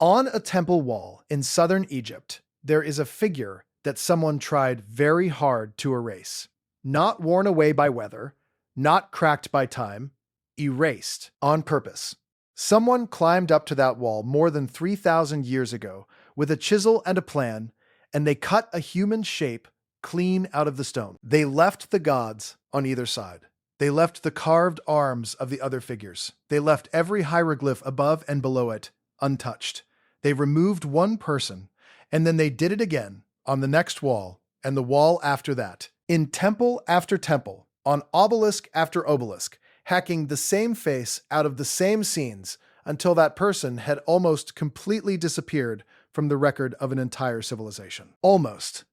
On a temple wall in southern Egypt, there is a figure that someone tried very hard to erase. Not worn away by weather, not cracked by time, erased on purpose. Someone climbed up to that wall more than 3,000 years ago with a chisel and a plan, and they cut a human shape clean out of the stone. They left the gods on either side. They left the carved arms of the other figures. They left every hieroglyph above and below it untouched. They removed one person, and then they did it again on the next wall and the wall after that, in temple after temple, on obelisk after obelisk, hacking the same face out of the same scenes until that person had almost completely disappeared from the record of an entire civilization. Almost.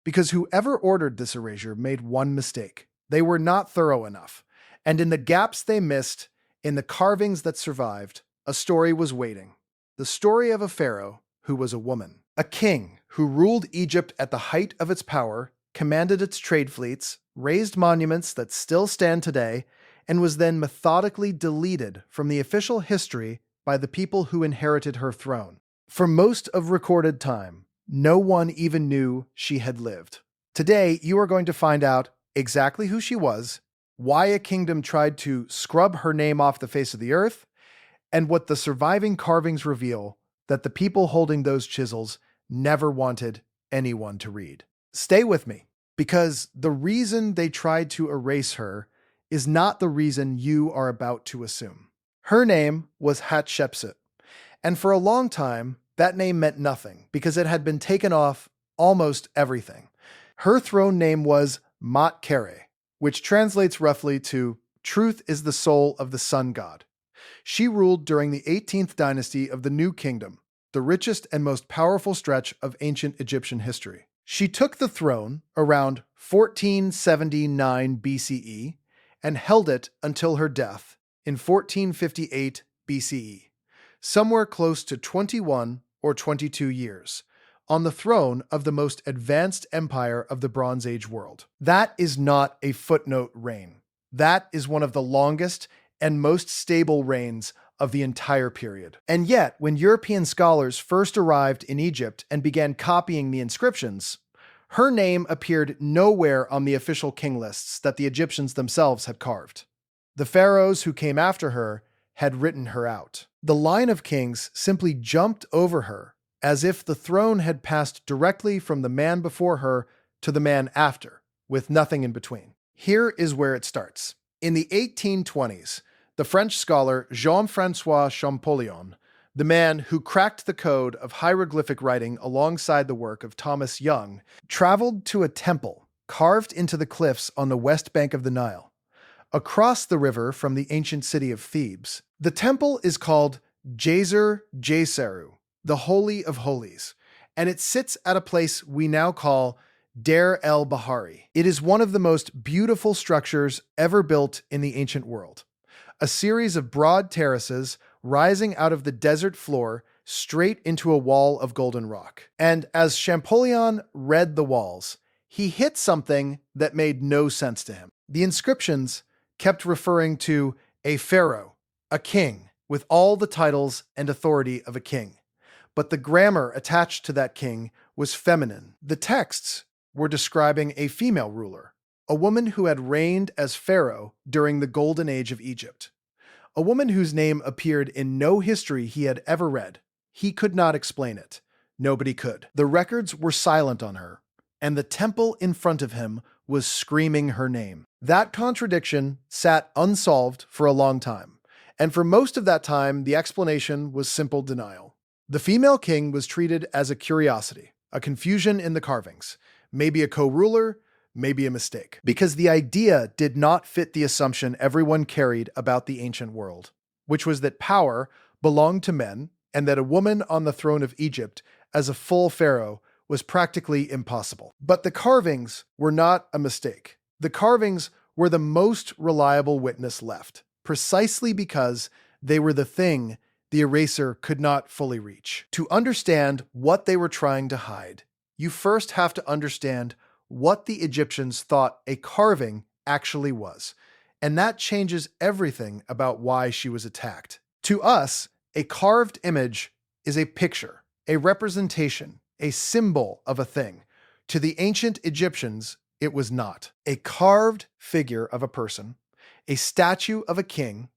Because whoever ordered this erasure made one mistake. They were not thorough enough. And in the gaps they missed, in the carvings that survived, a story was waiting. The story of a pharaoh who was a woman. A king who ruled Egypt at the height of its power, commanded its trade fleets, raised monuments that still stand today, and was then methodically deleted from the official history by the people who inherited her throne. For most of recorded time, no one even knew she had lived. Today, you are going to find out exactly who she was, why a kingdom tried to scrub her name off the face of the earth, and what the surviving carvings reveal that the people holding those chisels never wanted anyone to read. Stay with me, because the reason they tried to erase her is not the reason you are about to assume. Her name was Hatshepsut, and for a long time, that name meant nothing because it had been taken off almost everything. Her throne name was Mat-Kere, which translates roughly to "Truth is the soul of the sun god." She ruled during the 18th dynasty of the New Kingdom, the richest and most powerful stretch of ancient Egyptian history. She took the throne around 1479 BCE and held it until her death in 1458 BCE, somewhere close to 21 or 22 years, on the throne of the most advanced empire of the Bronze Age world. That is not a footnote reign. That is one of the longest and most stable reigns of the entire period. And yet, when European scholars first arrived in Egypt and began copying the inscriptions, her name appeared nowhere on the official king lists that the Egyptians themselves had carved. The pharaohs who came after her had written her out. The line of kings simply jumped over her, as if the throne had passed directly from the man before her to the man after, with nothing in between. Here is where it starts. In the 1820s, the French scholar Jean-François Champollion, the man who cracked the code of hieroglyphic writing alongside the work of Thomas Young, traveled to a temple carved into the cliffs on the west bank of the Nile, across the river from the ancient city of Thebes. The temple is called Djeser Djeseru, the Holy of Holies, and it sits at a place we now call Deir el-Bahari. It is one of the most beautiful structures ever built in the ancient world. A series of broad terraces rising out of the desert floor straight into a wall of golden rock. And as Champollion read the walls, he hit something that made no sense to him. The inscriptions kept referring to a pharaoh, a king, with all the titles and authority of a king. But the grammar attached to that king was feminine. The texts were describing a female ruler, a woman who had reigned as pharaoh during the golden age of Egypt. A woman whose name appeared in no history he had ever read. He could not explain it. Nobody could. The records were silent on her, and the temple in front of him was screaming her name. That contradiction sat unsolved for a long time, and for most of that time, the explanation was simple denial. The female king was treated as a curiosity, a confusion in the carvings, maybe a co-ruler, maybe a mistake, because the idea did not fit the assumption everyone carried about the ancient world, which was that power belonged to men and that a woman on the throne of Egypt as a full pharaoh was practically impossible. But the carvings were not a mistake. The carvings were the most reliable witness left, precisely because they were the thing the eraser could not fully reach. To understand what they were trying to hide, you first have to understand what the Egyptians thought a carving actually was, and that changes everything about why she was attacked. To us, a carved image is a picture, a representation, a symbol of a thing. To the ancient Egyptians, it was not. A carved figure of a person, a statue of a king,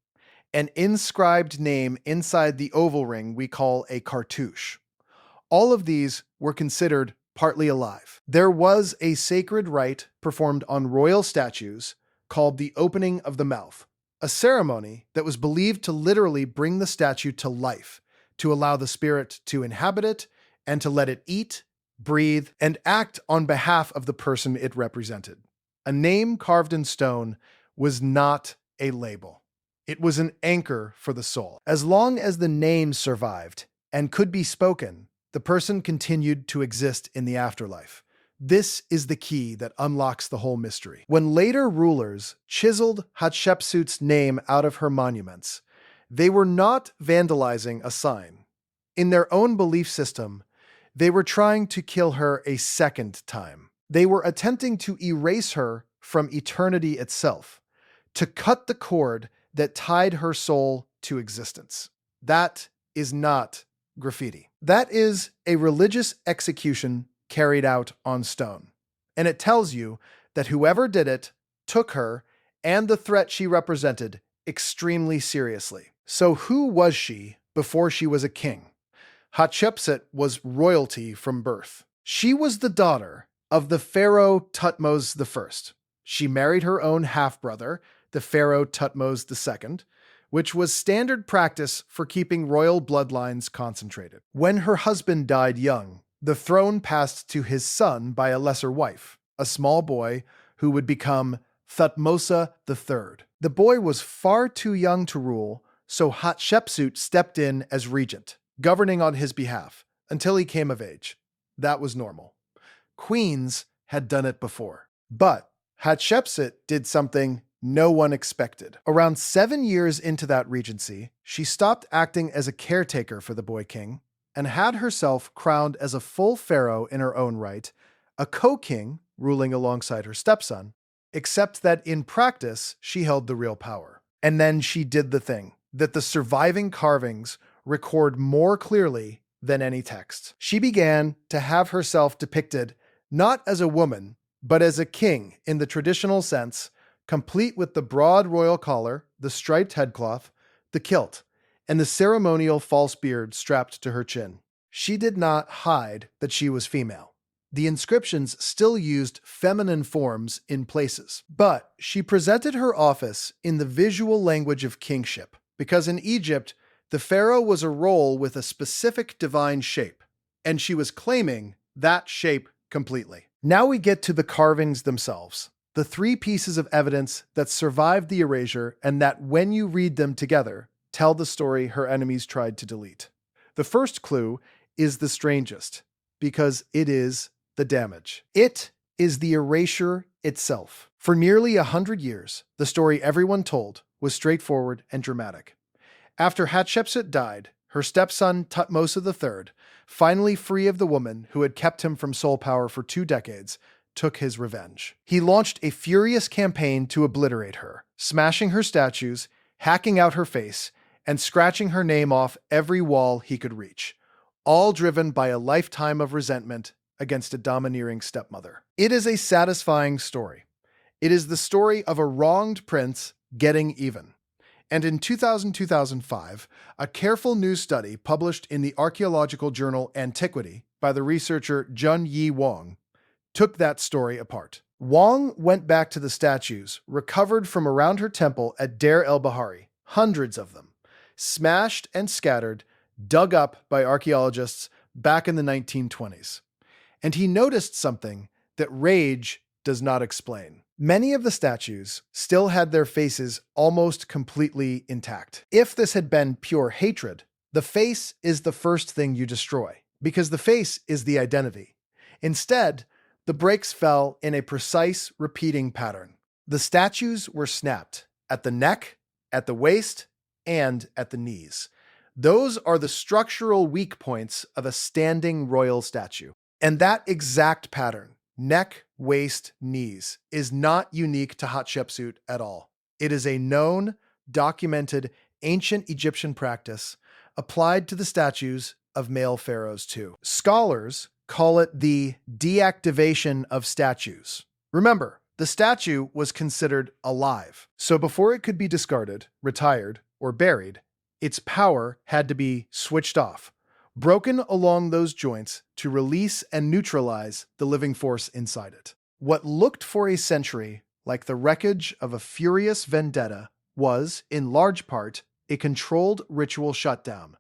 an inscribed name inside the oval ring we call a cartouche. All of these were considered partly alive. There was a sacred rite performed on royal statues called the opening of the mouth, a ceremony that was believed to literally bring the statue to life, to allow the spirit to inhabit it, and to let it eat, breathe, and act on behalf of the person it represented. A name carved in stone was not a label. It was an anchor for the soul. As long as the name survived and could be spoken, the person continued to exist in the afterlife. This is the key that unlocks the whole mystery. When later rulers chiseled Hatshepsut's name out of her monuments, they were not vandalizing a sign. In their own belief system, they were trying to kill her a second time. They were attempting to erase her from eternity itself, to cut the cord that tied her soul to existence. That is not graffiti. That is a religious execution carried out on stone. And it tells you that whoever did it took her and the threat she represented extremely seriously. So who was she before she was a king? Hatshepsut was royalty from birth. She was the daughter of the Pharaoh Thutmose I. She married her own half-brother, the Pharaoh Thutmose II, which was standard practice for keeping royal bloodlines concentrated. When her husband died young, the throne passed to his son by a lesser wife, a small boy who would become Thutmose III. The boy was far too young to rule, so Hatshepsut stepped in as regent, governing on his behalf until he came of age. That was normal. Queens had done it before. But Hatshepsut did something no one expected. Around 7 years into that regency, she stopped acting as a caretaker for the boy king and had herself crowned as a full pharaoh in her own right, a co-king ruling alongside her stepson, except that in practice, she held the real power. And then she did the thing that the surviving carvings record more clearly than any text. She began to have herself depicted not as a woman, but as a king in the traditional sense, complete with the broad royal collar, the striped headcloth, the kilt, and the ceremonial false beard strapped to her chin. She did not hide that she was female. The inscriptions still used feminine forms in places, but she presented her office in the visual language of kingship, because in Egypt, the pharaoh was a role with a specific divine shape, and she was claiming that shape completely. Now we get to the carvings themselves, the 3 pieces of evidence that survived the erasure and that, when you read them together, tell the story her enemies tried to delete. The first clue is the strangest, because it is the damage. It is the erasure itself. For nearly 100 years, the story everyone told was straightforward and dramatic. After Hatshepsut died, her stepson Thutmose III, finally free of the woman who had kept him from soul power for 2 decades, took his revenge. He launched a furious campaign to obliterate her, smashing her statues, hacking out her face, and scratching her name off every wall he could reach, all driven by a lifetime of resentment against a domineering stepmother. It is a satisfying story. It is the story of a wronged prince getting even. And in 2000-2005, a careful news study published in the archaeological journal Antiquity by the researcher Jun-Yi Wang took that story apart. Wang went back to the statues recovered from around her temple at Deir el-Bahari, hundreds of them, smashed and scattered, dug up by archaeologists back in the 1920s. And he noticed something that rage does not explain. Many of the statues still had their faces almost completely intact. If this had been pure hatred, the face is the first thing you destroy, because the face is the identity. Instead, the breaks fell in a precise repeating pattern. The statues were snapped at the neck, at the waist, and at the knees. Those are the structural weak points of a standing royal statue. And that exact pattern, neck, waist, knees, is not unique to Hatshepsut at all. It is a known, documented, ancient Egyptian practice applied to the statues of male pharaohs too. Scholars call it the deactivation of statues. Remember, the statue was considered alive, so before it could be discarded, retired, or buried, its power had to be switched off, broken along those joints to release and neutralize the living force inside it. What looked for a century like the wreckage of a furious vendetta was, in large part, a controlled ritual shutdown,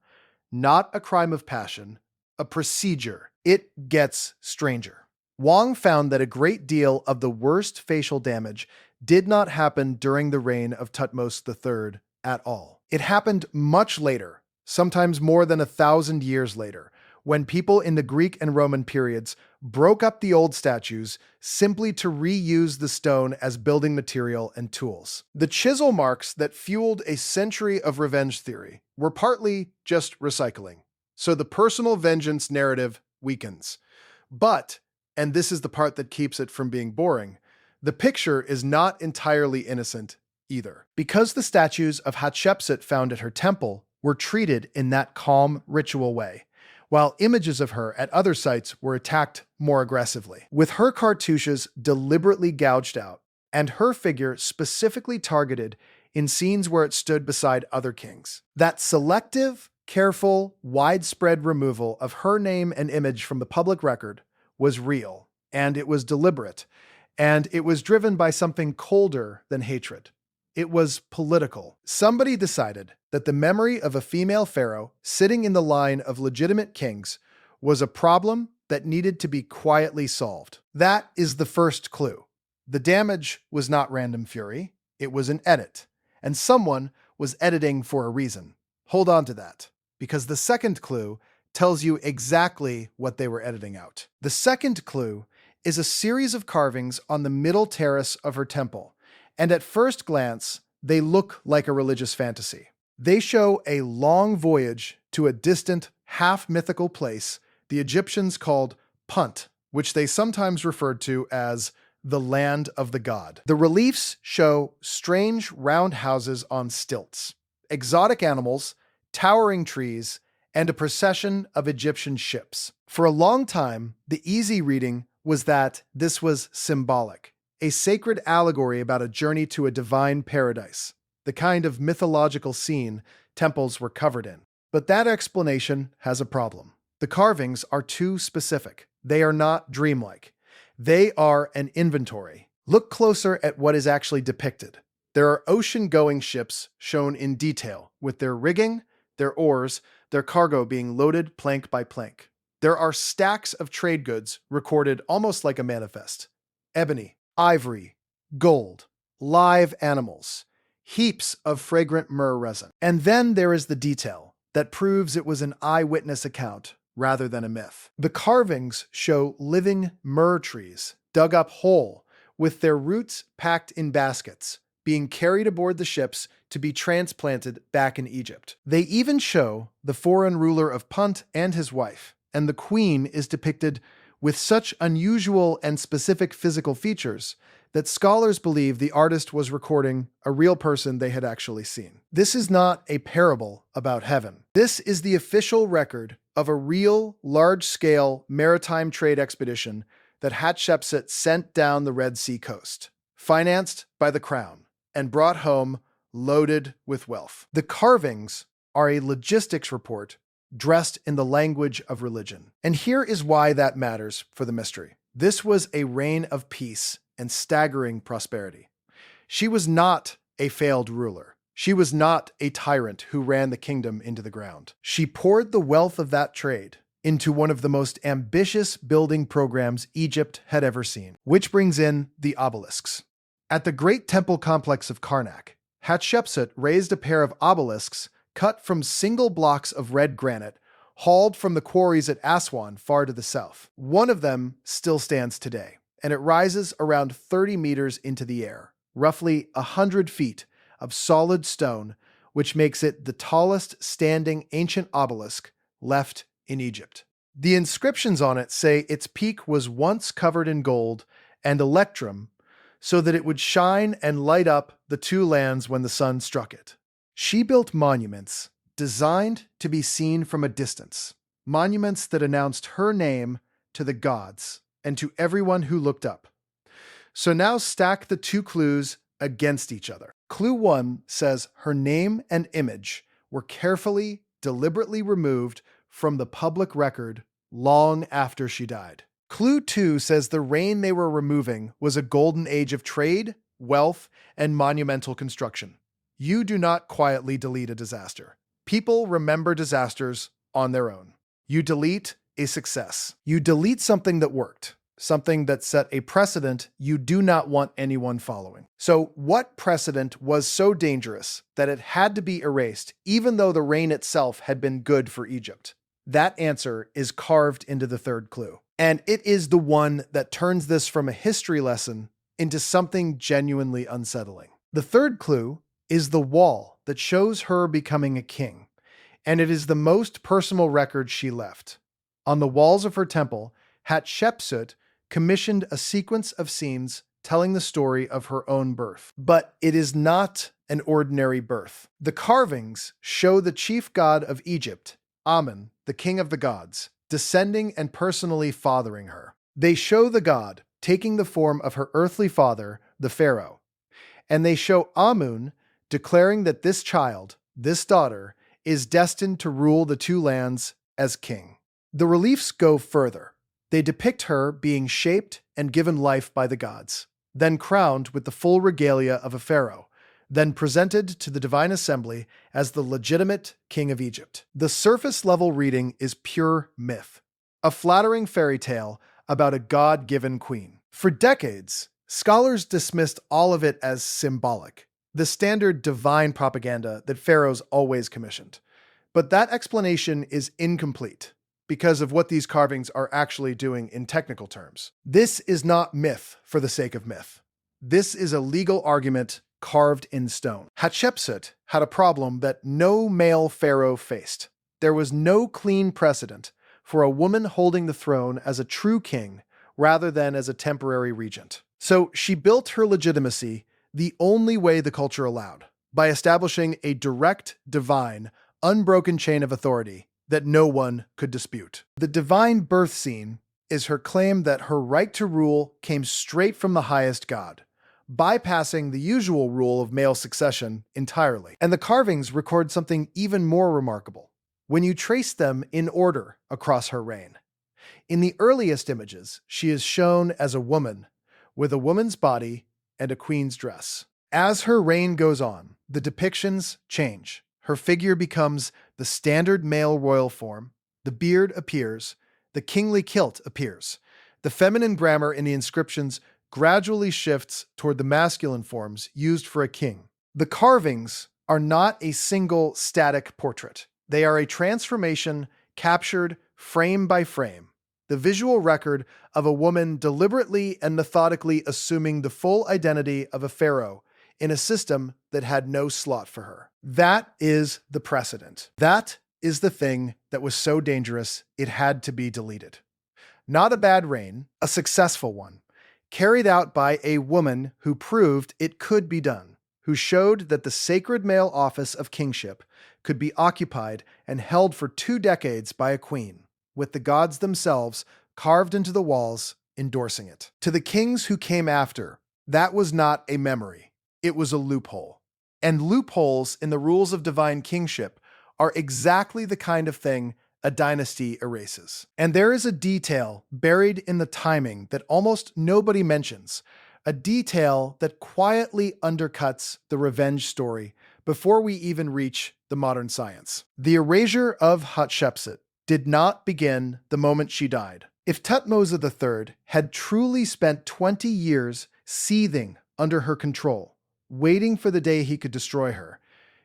not a crime of passion, a procedure. It gets stranger. Wang found that a great deal of the worst facial damage did not happen during the reign of Thutmose III at all. It happened much later, sometimes more than 1,000 years later, when people in the Greek and Roman periods broke up the old statues simply to reuse the stone as building material and tools. The chisel marks that fueled a century of revenge theory were partly just recycling, so the personal vengeance narrative weakens. But, and this is the part that keeps it from being boring, the picture is not entirely innocent either. Because the statues of Hatshepsut found at her temple were treated in that calm, ritual way, while images of her at other sites were attacked more aggressively, with her cartouches deliberately gouged out, and her figure specifically targeted in scenes where it stood beside other kings. That selective, careful, widespread removal of her name and image from the public record was real, and it was deliberate, and it was driven by something colder than hatred. It was political. Somebody decided that the memory of a female pharaoh sitting in the line of legitimate kings was a problem that needed to be quietly solved. That is the first clue. The damage was not random fury, it was an edit, and someone was editing for a reason. Hold on to that, because the second clue tells you exactly what they were editing out. The second clue is a series of carvings on the middle terrace of her temple, and at first glance, they look like a religious fantasy. They show a long voyage to a distant, half-mythical place the Egyptians called Punt, which they sometimes referred to as the land of the god. The reliefs show strange round houses on stilts, exotic animals, towering trees, and a procession of Egyptian ships. For a long time, the easy reading was that this was symbolic, a sacred allegory about a journey to a divine paradise, the kind of mythological scene temples were covered in. But that explanation has a problem. The carvings are too specific. They are not dreamlike. They are an inventory. Look closer at what is actually depicted. There are ocean-going ships shown in detail, with their rigging, their oars, their cargo being loaded plank by plank. There are stacks of trade goods recorded almost like a manifest. Ebony, ivory, gold, live animals, heaps of fragrant myrrh resin. And then there is the detail that proves it was an eyewitness account rather than a myth. The carvings show living myrrh trees dug up whole, with their roots packed in baskets, being carried aboard the ships to be transplanted back in Egypt. They even show the foreign ruler of Punt and his wife, and the queen is depicted with such unusual and specific physical features that scholars believe the artist was recording a real person they had actually seen. This is not a parable about heaven. This is the official record of a real, large-scale maritime trade expedition that Hatshepsut sent down the Red Sea coast, financed by the crown, and brought home loaded with wealth. The carvings are a logistics report dressed in the language of religion. And here is why that matters for the mystery. This was a reign of peace and staggering prosperity. She was not a failed ruler. She was not a tyrant who ran the kingdom into the ground. She poured the wealth of that trade into one of the most ambitious building programs Egypt had ever seen, which brings in the obelisks. At the great temple complex of Karnak, Hatshepsut raised a pair of obelisks cut from single blocks of red granite, hauled from the quarries at Aswan far to the south. One of them still stands today, and it rises around 30 meters into the air, roughly 100 feet of solid stone, which makes it the tallest standing ancient obelisk left in Egypt. The inscriptions on it say its peak was once covered in gold and electrum, so that it would shine and light up the two lands when the sun struck it. She built monuments designed to be seen from a distance, monuments that announced her name to the gods and to everyone who looked up. So now stack the two clues against each other. Clue 1 says her name and image were carefully, deliberately removed from the public record long after she died. Clue 2 says the reign they were removing was a golden age of trade, wealth, and monumental construction. You do not quietly delete a disaster. People remember disasters on their own. You delete a success. You delete something that worked, something that set a precedent you do not want anyone following. So what precedent was so dangerous that it had to be erased, even though the reign itself had been good for Egypt? That answer is carved into the third clue. And it is the one that turns this from a history lesson into something genuinely unsettling. The third clue is the wall that shows her becoming a king, and it is the most personal record she left. On the walls of her temple, Hatshepsut commissioned a sequence of scenes telling the story of her own birth. But it is not an ordinary birth. The carvings show the chief god of Egypt, Amun, the king of the gods, descending and personally fathering her. They show the god taking the form of her earthly father, the Pharaoh, and they show Amun declaring that this child, this daughter, is destined to rule the two lands as king. The reliefs go further. They depict her being shaped and given life by the gods, then crowned with the full regalia of a pharaoh, then presented to the divine assembly as the legitimate king of Egypt. The surface-level reading is pure myth, a flattering fairy tale about a god-given queen. For decades, scholars dismissed all of it as symbolic, the standard divine propaganda that pharaohs always commissioned. But that explanation is incomplete because of what these carvings are actually doing in technical terms. This is not myth for the sake of myth. This is a legal argument carved in stone. Hatshepsut had a problem that no male pharaoh faced. There was no clean precedent for a woman holding the throne as a true king rather than as a temporary regent. So she built her legitimacy the only way the culture allowed, by establishing a direct, divine, unbroken chain of authority that no one could dispute. The divine birth scene is her claim that her right to rule came straight from the highest god, bypassing the usual rule of male succession entirely. And the carvings record something even more remarkable when you trace them in order across her reign. In the earliest images, she is shown as a woman with a woman's body and a queen's dress. As her reign goes on, the depictions change. Her figure becomes the standard male royal form, the beard appears, the kingly kilt appears. The feminine grammar in the inscriptions gradually shifts toward the masculine forms used for a king. The carvings are not a single static portrait. They are a transformation captured frame by frame, the visual record of a woman deliberately and methodically assuming the full identity of a pharaoh in a system that had no slot for her. That is the precedent. That is the thing that was so dangerous it had to be deleted. Not a bad reign, a successful one, carried out by a woman who proved it could be done, who showed that the sacred male office of kingship could be occupied and held for 2 decades by a queen, with the gods themselves carved into the walls endorsing it. To the kings who came after, that was not a memory. It was a loophole. And loopholes in the rules of divine kingship are exactly the kind of thing a dynasty erases. And there is a detail buried in the timing that almost nobody mentions, a detail that quietly undercuts the revenge story before we even reach the modern science. The erasure of Hatshepsut did not begin the moment she died. If Thutmose III had truly spent 20 years seething under her control, waiting for the day he could destroy her,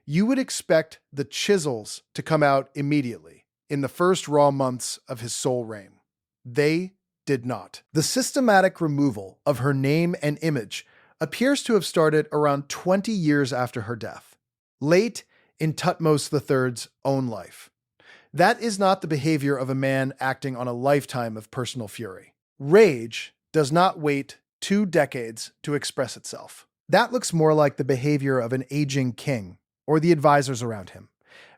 you would expect the chisels to come out immediately in the first raw months of his sole reign. They did not. The systematic removal of her name and image appears to have started around 20 years after her death, late in Thutmose III's own life. That is not the behavior of a man acting on a lifetime of personal fury. Rage does not wait 2 decades to express itself. That looks more like the behavior of an aging king or the advisors around him.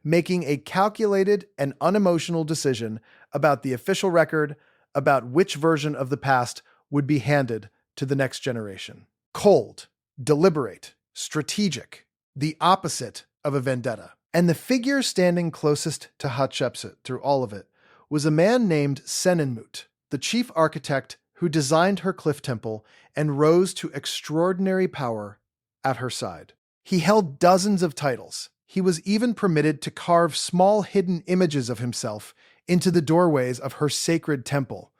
making a calculated and unemotional decision about the official record, about which version of the past would be handed to the next generation. Cold, deliberate, strategic, the opposite of a vendetta. And the figure standing closest to Hatshepsut through all of it was a man named Senenmut, the chief architect who designed her cliff temple and rose to extraordinary power at her side. He held dozens of titles. He was even permitted to carve small hidden images of himself into the doorways of her sacred temple,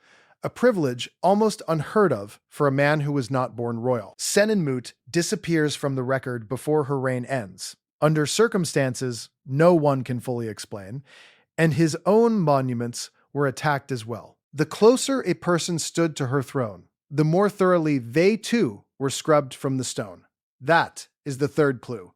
a privilege almost unheard of for a man who was not born royal. Senenmut disappears from the record before her reign ends, under circumstances no one can fully explain, and his own monuments were attacked as well. The closer a person stood to her throne, the more thoroughly they too were scrubbed from the stone. That is the third clue,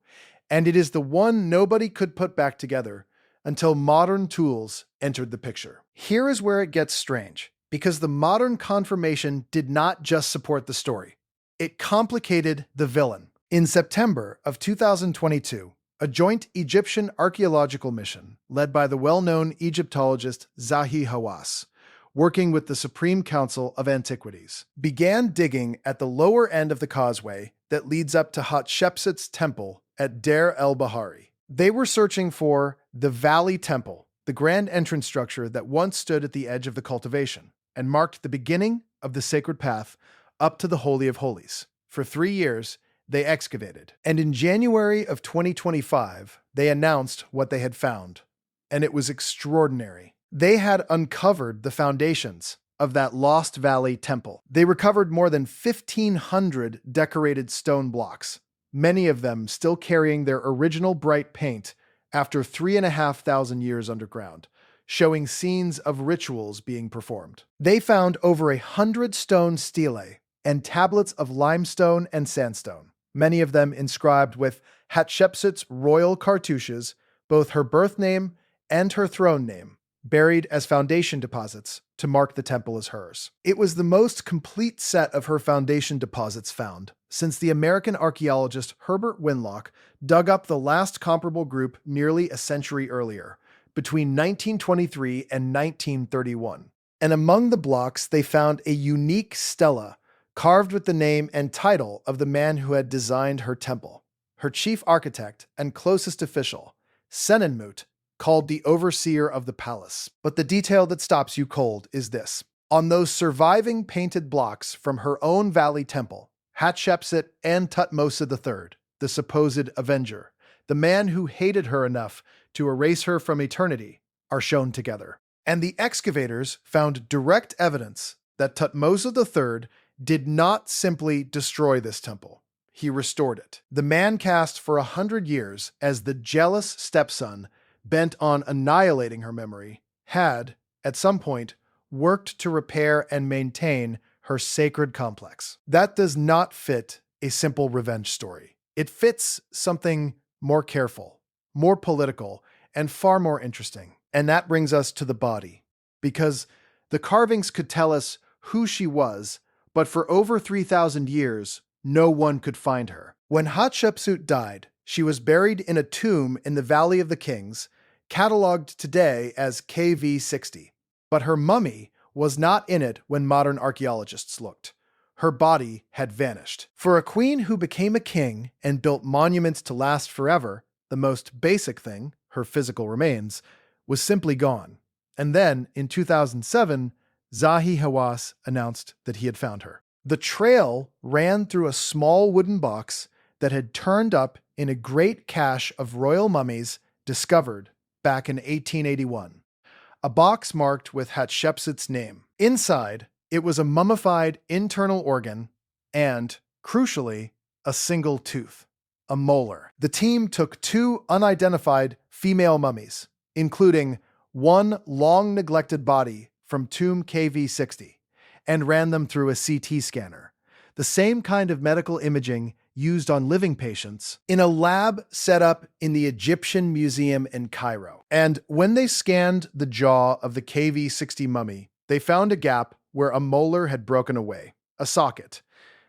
and it is the one nobody could put back together until modern tools entered the picture. Here is where it gets strange, because the modern confirmation did not just support the story. It complicated the villain. In September of 2022, a joint Egyptian archaeological mission led by the well-known Egyptologist Zahi Hawass, working with the Supreme Council of Antiquities, began digging at the lower end of the causeway that leads up to Hatshepsut's temple at Deir el-Bahari. They were searching for the Valley Temple, the grand entrance structure that once stood at the edge of the cultivation and marked the beginning of the sacred path up to the Holy of Holies. For 3 years, they excavated, and in January of 2025, they announced what they had found, and it was extraordinary. They had uncovered the foundations of that Lost Valley temple. They recovered more than 1,500 decorated stone blocks, many of them still carrying their original bright paint after 3,500 years underground, showing scenes of rituals being performed. They found over 100 stone stelae and tablets of limestone and sandstone, many of them inscribed with Hatshepsut's royal cartouches, both her birth name and her throne name, buried as foundation deposits to mark the temple as hers. It was the most complete set of her foundation deposits found since the American archaeologist Herbert Winlock dug up the last comparable group nearly a century earlier, between 1923 and 1931. And among the blocks, they found a unique stela carved with the name and title of the man who had designed her temple. Her chief architect and closest official, Senenmut, called the overseer of the palace. But the detail that stops you cold is this. On those surviving painted blocks from her own valley temple, Hatshepsut and Thutmose III, the supposed avenger, the man who hated her enough to erase her from eternity, are shown together. And the excavators found direct evidence that Thutmose III did not simply destroy this temple. He restored it. The man cast for 100 years as the jealous stepson bent on annihilating her memory, had, at some point, worked to repair and maintain her sacred complex. That does not fit a simple revenge story. It fits something more careful, more political, and far more interesting. And that brings us to the body, because the carvings could tell us who she was, but for over 3,000 years, no one could find her. When Hatshepsut died, she was buried in a tomb in the Valley of the Kings, catalogued today as KV60. But her mummy was not in it when modern archaeologists looked. Her body had vanished. For a queen who became a king and built monuments to last forever, the most basic thing, her physical remains, was simply gone. And then, in 2007, Zahi Hawass announced that he had found her. The trail ran through a small wooden box that had turned up in a great cache of royal mummies discovered back in 1881. A box marked with Hatshepsut's name. Inside, it was a mummified internal organ and, crucially, a single tooth, a molar. The team took 2 unidentified female mummies, including one long-neglected body from tomb KV60, and ran them through a CT scanner, the same kind of medical imaging used on living patients, in a lab set up in the Egyptian Museum in Cairo. And when they scanned the jaw of the KV60 mummy, they found a gap where a molar had broken away, a socket.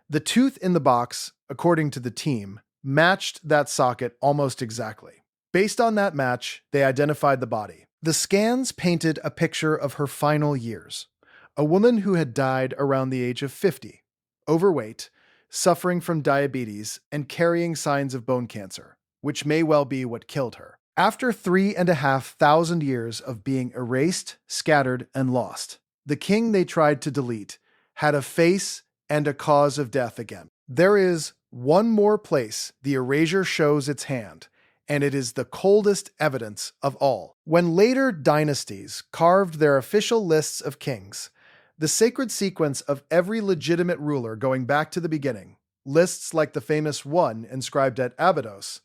The tooth in the box, according to the team, matched that socket almost exactly. Based on that match, they identified the body. The scans painted a picture of her final years. A woman who had died around the age of 50, overweight, suffering from diabetes, and carrying signs of bone cancer, which may well be what killed her. After 3,500 years of being erased, scattered, and lost, the king they tried to delete had a face and a cause of death again. There is one more place the erasure shows its hand, and it is the coldest evidence of all. When later dynasties carved their official lists of kings, the sacred sequence of every legitimate ruler going back to the beginning, lists like the famous one inscribed at Abydos,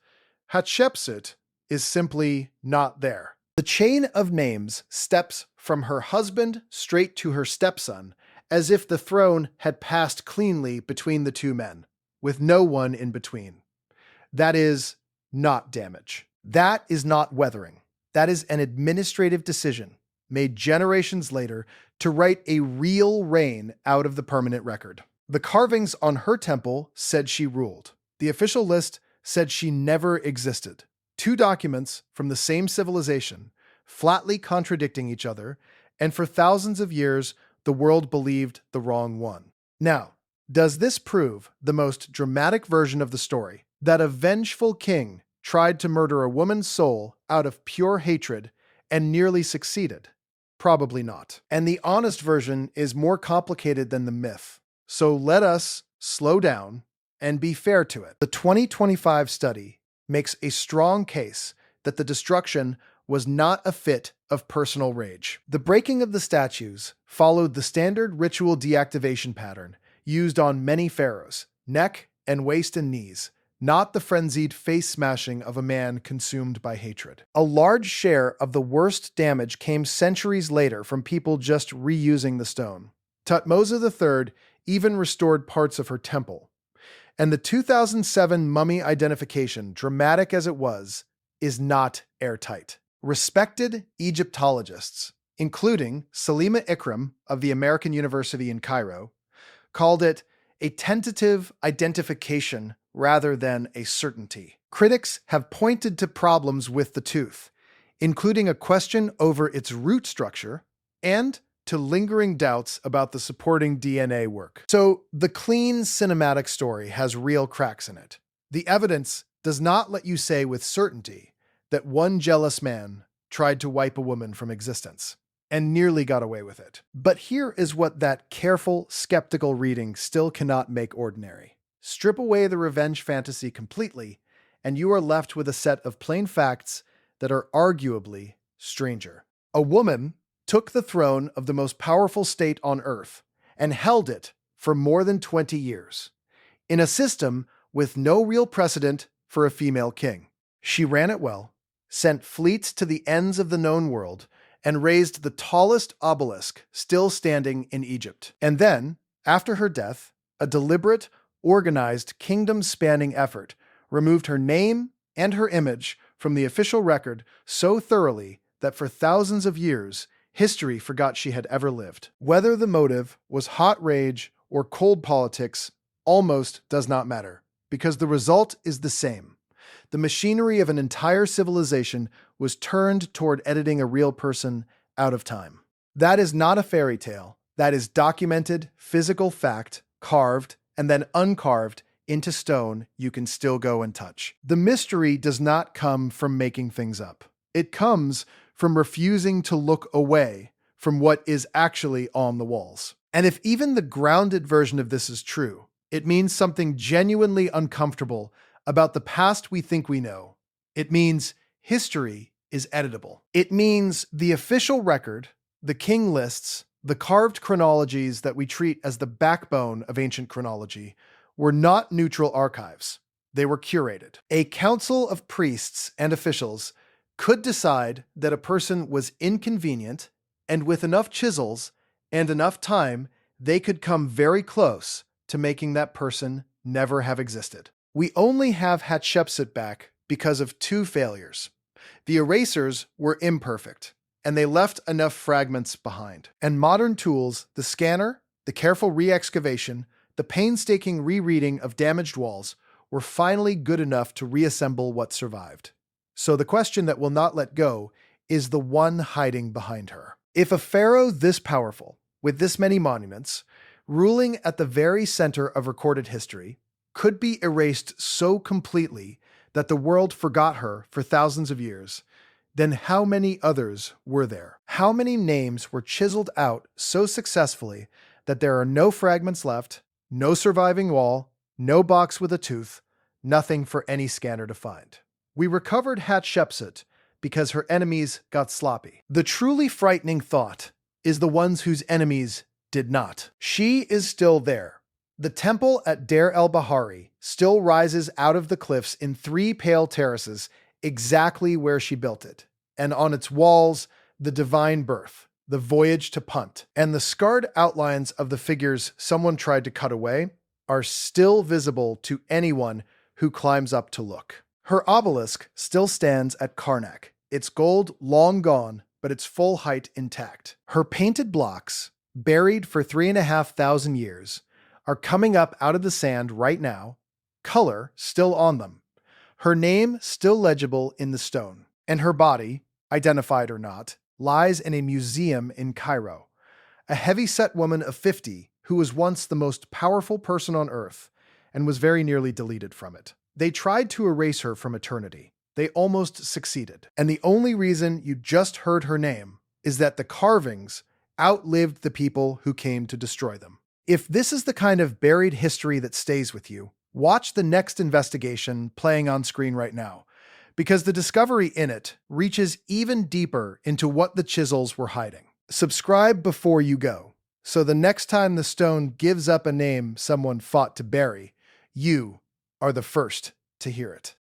Hatshepsut, is simply not there. The chain of names steps from her husband straight to her stepson, as if the throne had passed cleanly between the two men, with no one in between. That is not damage. That is not weathering. That is an administrative decision made generations later to write a real reign out of the permanent record. The carvings on her temple said she ruled. The official list said she never existed. Two documents from the same civilization, flatly contradicting each other, and for thousands of years, the world believed the wrong one. Now, does this prove the most dramatic version of the story? That a vengeful king tried to murder a woman's soul out of pure hatred and nearly succeeded? Probably not. And the honest version is more complicated than the myth. So let us slow down and be fair to it. The 2025 study makes a strong case that the destruction was not a fit of personal rage. The breaking of the statues followed the standard ritual deactivation pattern used on many pharaohs, neck and waist and knees, not the frenzied face smashing of a man consumed by hatred. A large share of the worst damage came centuries later from people just reusing the stone. Thutmose III even restored parts of her temple. And the 2007 mummy identification, dramatic as it was, is not airtight. Respected Egyptologists, including Salima Ikram of the American University in Cairo, called it a tentative identification rather than a certainty. Critics have pointed to problems with the tooth, including a question over its root structure and to lingering doubts about the supporting DNA work. So the clean cinematic story has real cracks in it. The evidence does not let you say with certainty that one jealous man tried to wipe a woman from existence and nearly got away with it. But here is what that careful, skeptical reading still cannot make ordinary. Strip away the revenge fantasy completely, and you are left with a set of plain facts that are arguably stranger. A woman took the throne of the most powerful state on earth and held it for more than 20 years, in a system with no real precedent for a female king. She ran it well, sent fleets to the ends of the known world, and raised the tallest obelisk still standing in Egypt. And then, after her death, a deliberate, organized, kingdom-spanning effort removed her name and her image from the official record so thoroughly that for thousands of years, history forgot she had ever lived. Whether the motive was hot rage or cold politics almost does not matter, because the result is the same. The machinery of an entire civilization was turned toward editing a real person out of time. That is not a fairy tale. That is documented, physical fact, carved, and then uncarved into stone you can still go and touch. The mystery does not come from making things up. It comes from refusing to look away from what is actually on the walls. And if even the grounded version of this is true, it means something genuinely uncomfortable about the past we think we know. It means history is editable. It means the official record, the king lists, the carved chronologies that we treat as the backbone of ancient chronology were not neutral archives. They were curated. A council of priests and officials could decide that a person was inconvenient, and with enough chisels and enough time, they could come very close to making that person never have existed. We only have Hatshepsut back because of two failures. The erasers were imperfect, and they left enough fragments behind. And modern tools, the scanner, the careful re-excavation, the painstaking rereading of damaged walls, were finally good enough to reassemble what survived. So the question that will not let go is the one hiding behind her. If a pharaoh this powerful, with this many monuments, ruling at the very center of recorded history, could be erased so completely that the world forgot her for thousands of years, then how many others were there? How many names were chiseled out so successfully that there are no fragments left, no surviving wall, no box with a tooth, nothing for any scanner to find? We recovered Hatshepsut because her enemies got sloppy. The truly frightening thought is the ones whose enemies did not. She is still there. The temple at Deir el-Bahari still rises out of the cliffs in 3 pale terraces exactly where she built it, and on its walls, the divine birth, the voyage to Punt, and the scarred outlines of the figures someone tried to cut away are still visible to anyone who climbs up to look. Her obelisk still stands at Karnak, its gold long gone, but its full height intact. Her painted blocks, buried for 3,500 years, are coming up out of the sand right now, color still on them, her name still legible in the stone, and her body, identified or not, lies in a museum in Cairo. A heavy-set woman of 50 who was once the most powerful person on earth and was very nearly deleted from it. They tried to erase her from eternity. They almost succeeded. And the only reason you just heard her name is that the carvings outlived the people who came to destroy them. If this is the kind of buried history that stays with you, watch the next investigation playing on screen right now, because the discovery in it reaches even deeper into what the chisels were hiding. Subscribe before you go, so the next time the stone gives up a name someone fought to bury, you are the first to hear it.